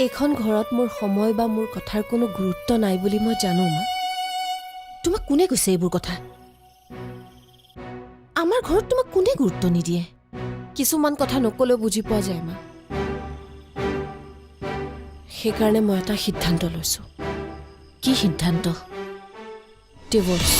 এইখন ঘৰত মোৰ সময় বা মোৰ কথাৰ কোনো গুৰুত্ব নাই বুলি মই জানো মা। তোমাক কোনে কৈছে এইবোৰ কথা? আমাৰ ঘৰত তোমাক কোনে গুৰুত্ব নিদিয়ে? কিছুমান কথা নকলেও বুজি পোৱা যায় মা। সেইকাৰণে মই এটা সিদ্ধান্ত লৈছো। কি সিদ্ধান্ত? ডিভোৰ্স।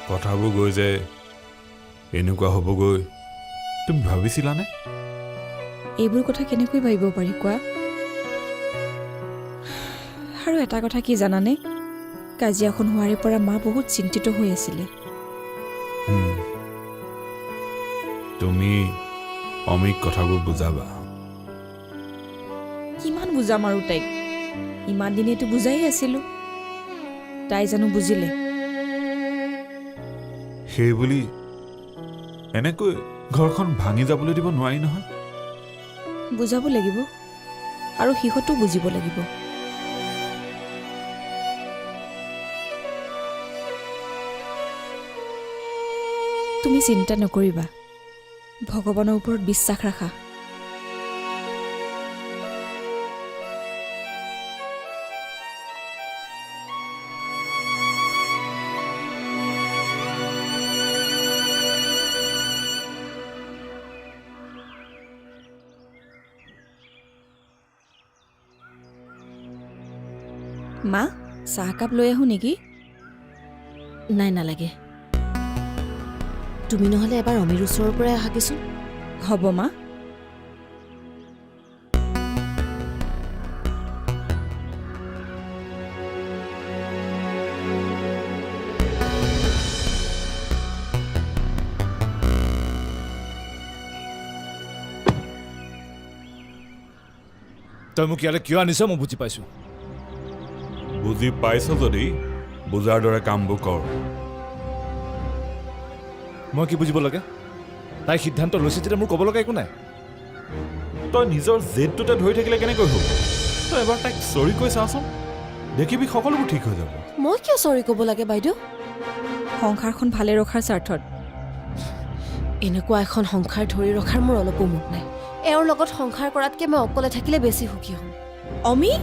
কথাবোৰ গৈ যে এনেকুৱা হ'বগৈ তুমি ভাবিছিলানে? এইবোৰ কথা কেনেকৈ ভাবিব পাৰি কোৱা? আৰু এটা কথা কি জানানে, কাজিয়াখন হোৱাৰে পৰা মা বহুত চিন্তিত হৈ আছিলে। তুমি অমিক কথাবোৰ বুজাবা। কিমান বুজাম আৰু তাইক? ইমান দিনেতো বুজাই আছিলো, তাই জানো বুজিলে? সেইবুলি এনেকৈ ঘৰখন ভাঙি যাবলৈ দিব নোৱাৰি নহয়। বুজাব লাগিব আৰু সিহঁতো বুজিব লাগিব। তুমি চিন্তা নকৰিবা, ভগৱানৰ ওপৰত বিশ্বাস ৰাখা। মা, চাহকাপ লৈ আহোঁ নেকি? নাই, নালাগে। তুমি নহ'লে এবাৰ অমিৰ ওচৰৰ পৰাই আহাগেচোন। হ'ব মা। তই মোক ইয়ালৈ কিয় আনিছ মই বুজি পাইছোঁ। বুজি পাইছ যদি বুজাৰ দৰে কামবোৰ কৰ। মই কি বুজিব লাগে? তাই সিদ্ধান্ত লৈছে যেতিয়া মোৰ ক'ব লগা একো নাই। তই নিজৰ জেদটোতে ধৰি থাকিলে কেনেকৈ হ'ব? তই এবাৰ তাইক চৰি কৈ চাচোন, দেখিবি সকলোবোৰ ঠিক হৈ যাব। মই কিয় চৰি ক'ব লাগে বাইদেউ? সংসাৰখন ভালে ৰখাৰ স্বাৰ্থত। এনেকুৱা এখন সংসাৰ ধৰি ৰখাৰ মোৰ অলপো মুখ নাই। এওঁৰ লগত সংসাৰ কৰাতকৈ মই অকলে থাকিলে বেছি সুখী হ'ম। অমি,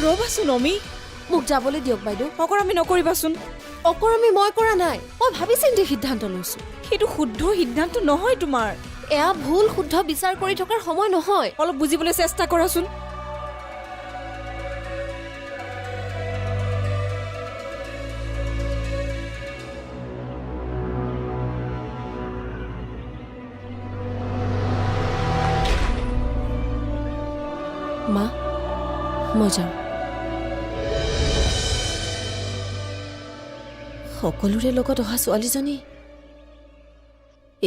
ৰ'বাচোন অমি, মোক যাবলৈ দিয়ক বাইদেউ। অকৰামি নকৰিবাচোন। অকৰামি মই কৰা নাই, মই ভাবি চিন্তি সিদ্ধান্ত লৈছো। সেইটো শুদ্ধ সিদ্ধান্ত নহয় তোমাৰ। এয়া ভুল শুদ্ধ বিচাৰ কৰি থকাৰ সময় নহয়। অলপ বুজিবলৈ চেষ্টা কৰাচোন। মা, মই যাওঁ। সকলোৰে লগত অহা ছোৱালীজনী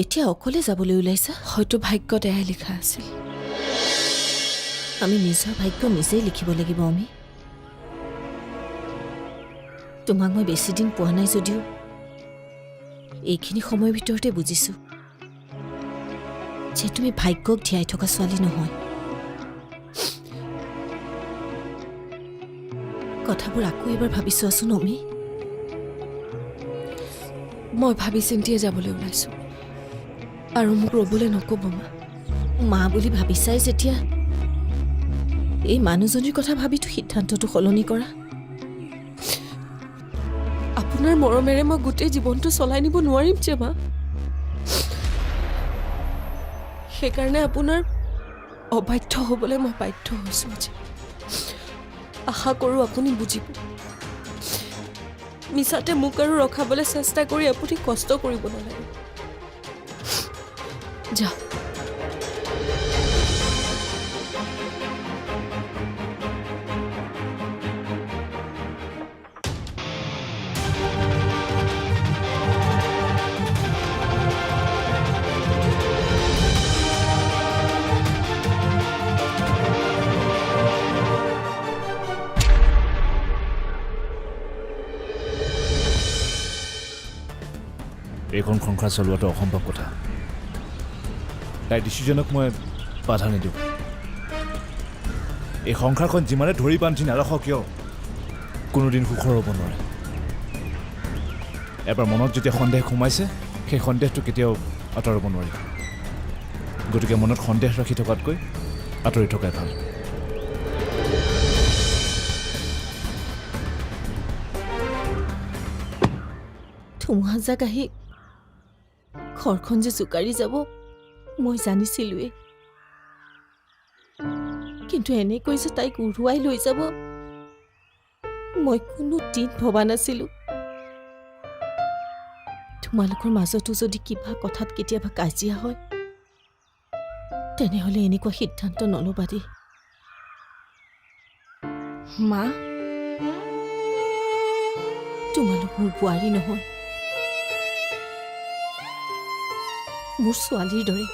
এতিয়া অকলে যাবলৈ ওলাইছা। হয়তো ভাগ্যত এয়াই লিখা আছিল। আমি নিজৰ ভাগ্য নিজেই লিখিব লাগিব অমি। তোমাক মই বেছি দিন পোৱা নাই যদিও এইখিনি সময়ৰ ভিতৰতে বুজিছোঁ যে তুমি ভাগ্যক ধিয়াই থকা ছোৱালী নহয়। কথাবোৰ আকৌ এবাৰ ভাবি চোৱাচোন অমি। মই ভাবি চিন্তিয়ে যাবলৈ ওলাইছোঁ আৰু মোক ৰ'বলৈ নক'ব মা। মা বুলি ভাবিছাই যেতিয়া এই মানুহজনীৰ কথা ভাবিতো সিদ্ধান্তটো সলনি কৰা। আপোনাৰ মৰমেৰে মই গোটেই জীৱনটো চলাই নিব নোৱাৰিম যে মা। সেইকাৰণে আপোনাৰ অবাধ্য হ'বলৈ মই বাধ্য হৈছোঁ আজি। আশা কৰোঁ আপুনি বুজিব। মিছাতে মোক আৰু ৰখাবলৈ চেষ্টা কৰি আপুনি কষ্ট কৰিব নালাগে। যা। এইখন সংসাৰ চলোৱাটো অসম্ভৱ কথা। তাইৰ ডিচিজনক মই বাধা নিদিওঁ। এই সংসাৰখন যিমানে ধৰি বান্ধি নাৰাখ কিয় কোনোদিন সুখৰ হ'ব নোৱাৰে। এবাৰ মনত যেতিয়া সন্দেহ সোমাইছে সেই সন্দেহটো কেতিয়াও আঁতৰাব নোৱাৰি। গতিকে মনত সন্দেহ ৰাখি থকাতকৈ আঁতৰি থকাই ভাল। ধুমুহাজাক আহি ঘৰখন যে জোকাৰি যাব মই জানিছিলোৱেই, কিন্তু এনেকৈ যে তাইক উৰুৱাই লৈ যাব মই কোনো দিন ভবা নাছিলো। তোমালোকৰ মাজতো যদি কিবা কথাত কেতিয়াবা কাজিয়া হয় তেনেহ'লে এনেকুৱা সিদ্ধান্ত নল'বা দেই। মা, তোমালোক মোৰ বোৱাৰী নহয়, মোৰ ছোৱালীৰ দৰে।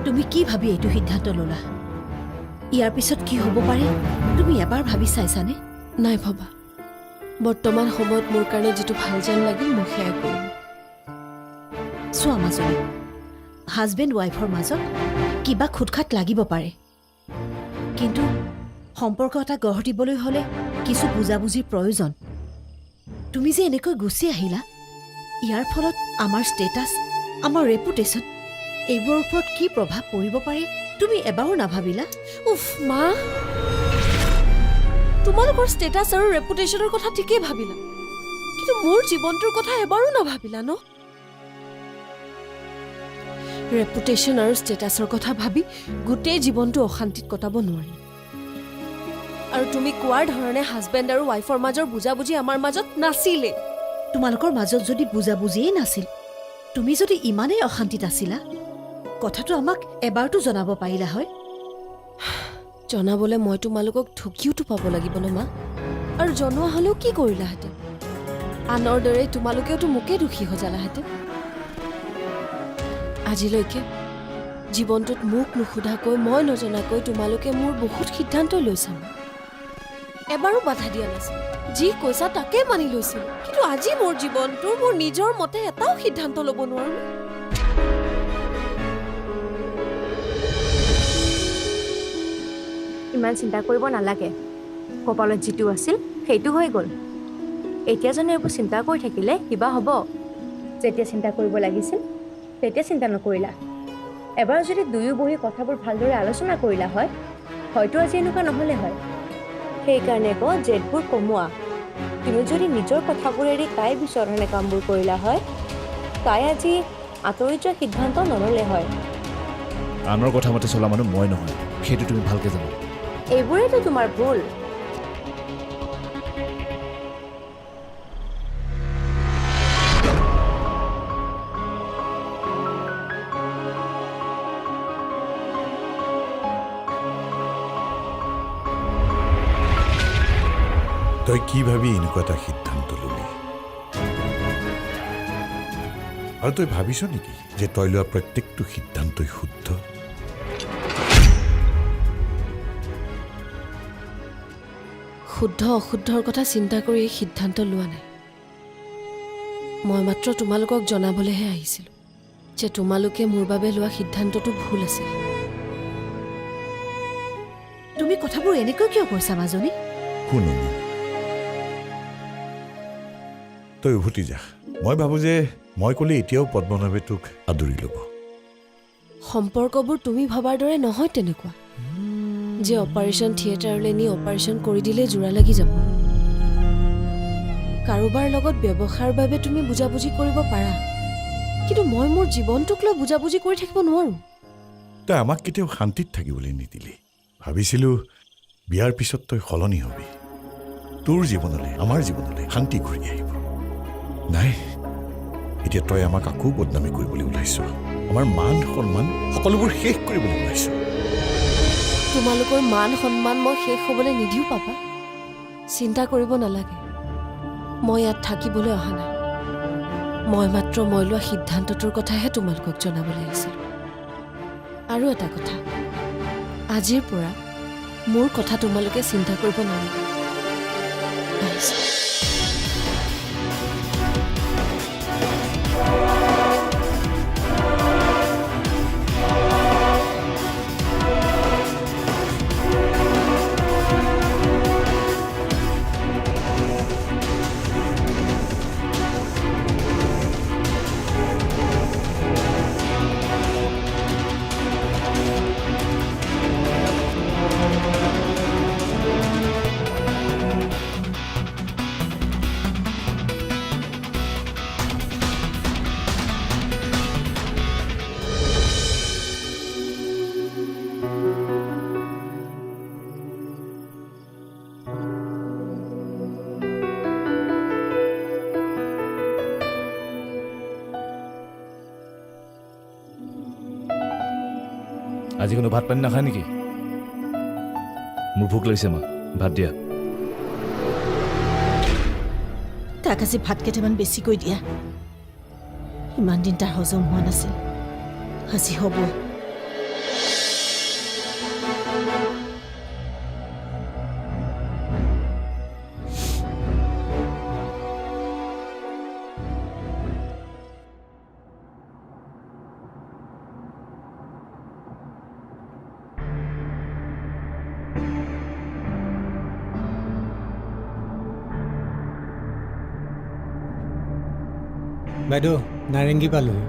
তুমি কি ভাবি এইটো সিদ্ধান্ত ল'লা? ইয়াৰ পিছত কি হ'ব পাৰে তুমি এবাৰ ভাবি চাইছানে? নাই ভবা। বৰ্তমান সময়ত মোৰ কাৰণে যিটো ভাল যেন লাগিল মই সেয়া কৰিম। চোৱা মাজনী, হাজবেণ্ড ৱাইফৰ মাজত কিবা খুটখাট লাগিব পাৰে, কিন্তু সম্পৰ্ক এটা গঢ় দিবলৈ হ'লে কিছু বুজাবুজিৰ প্ৰয়োজন। তুমি যে এনেকৈ গুচি আহিলা, ইয়াৰ ফলত আমাৰ ষ্টেটাছ, আমাৰ ৰেপুটেশ্যন এইবোৰৰ ওপৰত কি প্ৰভাৱ পৰিব পাৰে তুমি এবাৰো নাভাবিলা? উফ মা, তোমালোকৰ ষ্টেটাছ আৰু ৰেপুটেশ্যনৰ কথা ঠিকেই ভাবিলা, কিন্তু মোৰ জীৱনটোৰ কথা এবাৰো নাভাবিলা ন? ৰেপুটেশ্যন আৰু ষ্টেটাছৰ কথা ভাবি গোটেই জীৱনটো অশান্তিত কটাব নোৱাৰি। আৰু তুমি কোৱাৰ ধৰণে হাজবেণ্ড আৰু ৱাইফৰ মাজৰ বুজাবুজি আমাৰ মাজত নাছিলে। তোমালোকৰ মাজত যদি বুজাবুজিয়েই নাছিল, তুমি যদি ইমানেই অশান্তিত আছিলা, কথাটো আমাক এবাৰতো জনাব পাৰিলা হয়। জনাবলৈ মই তোমালোকক ঢুকিওতো পাব লাগিব ন মা? আৰু জনোৱা হ'লেও কি কৰিলাহেঁতেন? আনৰ দৰে তোমালোকেওতো মোকে দোষী সজালাহেঁতেন। আজিলৈকে জীৱনটোত মোক নুসুধাকৈ, মই নজনাকৈ তোমালোকে মোৰ বহুত সিদ্ধান্ত লৈছা। এবাৰো বাধা দিয়া নাছিল, যি কৈছা তাকে মানি লৈছিলো। কিন্তু আজি মোৰ জীৱনটো মোৰ নিজৰ মতে এটাও সিদ্ধান্ত ল'ব নোৱাৰো। ইমান চিন্তা কৰিব নালাগে। কপালত যিটো আছিল সেইটো হৈ গ'ল। এতিয়া জানো এইবোৰ চিন্তা কৰি থাকিলে কিবা হ'ব? যেতিয়া চিন্তা কৰিব লাগিছিল তেতিয়া চিন্তা নকৰিলা। এবাৰ যদি দুয়ো বহি কথাবোৰ ভালদৰে আলোচনা কৰিলা হয়, হয়তো আজি এনেকুৱা নহ'লে হয়। সেইকাৰণে কওঁ, জেদবোৰ কমোৱা। তুমি যদি নিজৰ কথাবোৰ এৰি তাইৰ বিচৰণে কামবোৰ কৰিলা হয়, তাই আজি আঁতৰি যোৱা সিদ্ধান্ত নল'লে হয়। আনৰ কথা মতে চলা মানুহ মই নহয়, সেইটো তুমি ভালকৈ জানা। এইবোৰেতো তোমাৰ ভুল। তই কি ভাবি এনেকুৱা এটা সিদ্ধান্ত ললি আৰু তই ভাবিছ নেকি যে তই লোৱা প্ৰত্যেকটো সিদ্ধান্তই শুদ্ধ? শুদ্ধ অশুদ্ধৰ কথা চিন্তা কৰি এই সিদ্ধান্ত লোৱা নাই। মই মাত্ৰ তোমালোকক জনাবলৈহে আহিছিলোঁ যে তোমালোকে মোৰ বাবে লোৱা সিদ্ধান্তটো ভুল আছিল। তুমি কথাবোৰ এনেকৈ কিয় কৈছা মাজনী? শুন তই উভতি যা। মই ভাবো যে মই ক'লে এতিয়াও পদ্মনাভে তোক আদৰি ল'ব। সম্পৰ্কবোৰ তুমি ভবাৰ দৰে নহয় তেনেকুৱা যে অপাৰেশ্যন থিয়েটাৰলৈ নি অপাৰেশ্যন কৰি দিলে জোৰা লাগি যাব। কাৰোবাৰ লগত ব্যৱসায়ৰ বাবে তুমি বুজাবুজি কৰিব পাৰা, কিন্তু মই মোৰ জীৱনটোক লৈ বুজাবুজি কৰি থাকিব নোৱাৰোঁ। তই আমাক কেতিয়াও শান্তিত থাকিবলৈ নিদিলি। ভাবিছিলোঁ বিয়াৰ পিছত তই সলনি হবি, তোৰ জীৱনলৈ আমাৰ জীৱনলৈ শান্তি ঘূৰি আহিব। নাই, এতিয়া তই আমাক আকৌ বদনামী কৰিবলৈ ওলাইছ। আমাৰ মান সন্মান সকলোবোৰ শেষ কৰিবলৈ ওলাইছ। তোমালোকৰ মান সন্মান মই শেষ হ'বলৈ নিদিওঁ পাপা। চিন্তা কৰিব নালাগে, মই ইয়াত থাকিবলৈ অহা নাই। মই মাত্ৰ মই লোৱা সিদ্ধান্তটোৰ কথাহে তোমালোকক জনাবলৈ আহিছিলোঁ। আৰু এটা কথা, আজিৰ পৰা মোৰ কথা তোমালোকে চিন্তা কৰিব নালাগে। আহিছোঁ। আজি কোনো ভাত পানী নাখায় নেকি? মোৰ ভোক লাগিছে মা, ভাত দিয়া। তাক আজি ভাত কেইটামান বেছিকৈ দিয়া। ইমান দিন তাৰ হজম হোৱা নাছিল, আজি হ'ব। বাইদেউ নাৰেংগী পালোহি।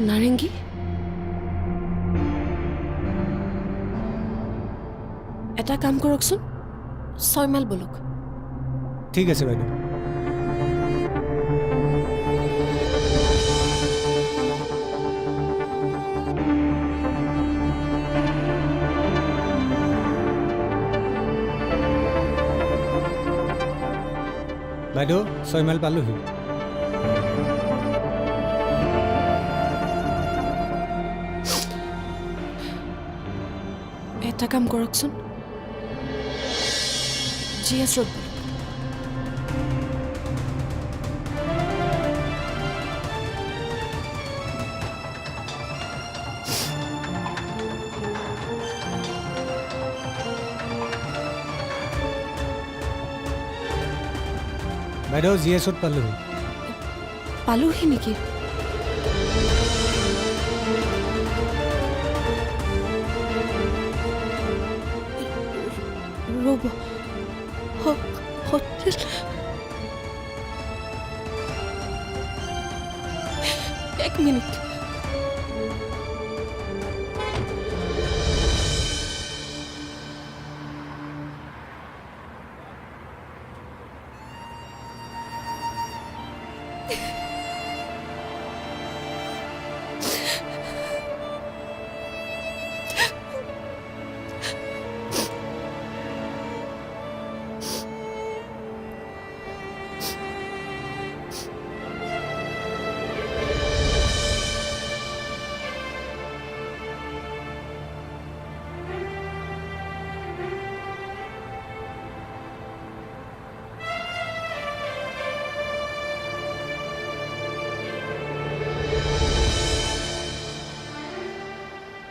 নাৰেংগী? এটা কাম কৰকচোন, 6 মাইল বলক। ঠিক আছে বাইদেউ। বাইদেউ 6 মাইল পালোহি। এটা কাম কৰকচোন, GS ৰোড বলক। বাইদেউ GS পালোহি। পালোহি নেকি? ৰ'ব, হোটেল এক মিনিট।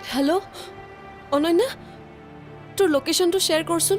হেল্ল' অনন্যা তোৰ লোকেশ্যনটো শ্বেয়াৰ কৰচোন